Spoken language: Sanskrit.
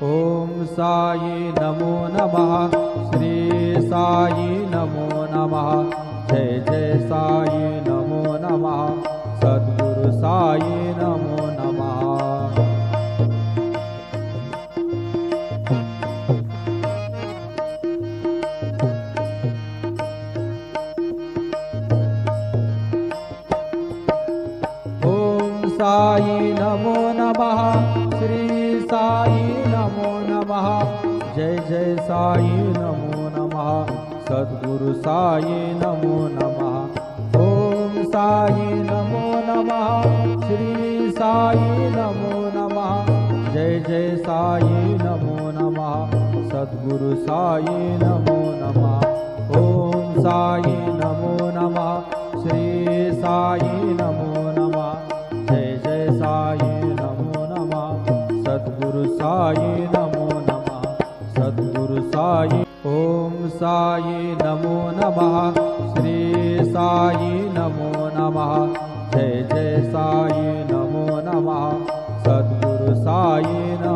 ओम साई नमो नमः। श्री साई नमो नमः। जय जय साई नमो नमः। सद्गुरु साई नमो नमः। साई नमो नमः। श्री साई नमो नमः। जय जय साई नमो नमः। सद्गुरु साई नमो नमः। ओम साई नमो नमः। श्री साई नमो नमः। जय जय साई नमो नमः। सद्गुरु साई नमो नमः। ओम साई नमो नमः। श्री साई नमो नमः। जय जय साई नमो नमः। सद्गुरु साई नमो नमः। सद्गुरु साई। ओम साई नमो नमः। श्री साई नमो नमः। जय जय साई नमो नमः। सद्गुरु साई नमो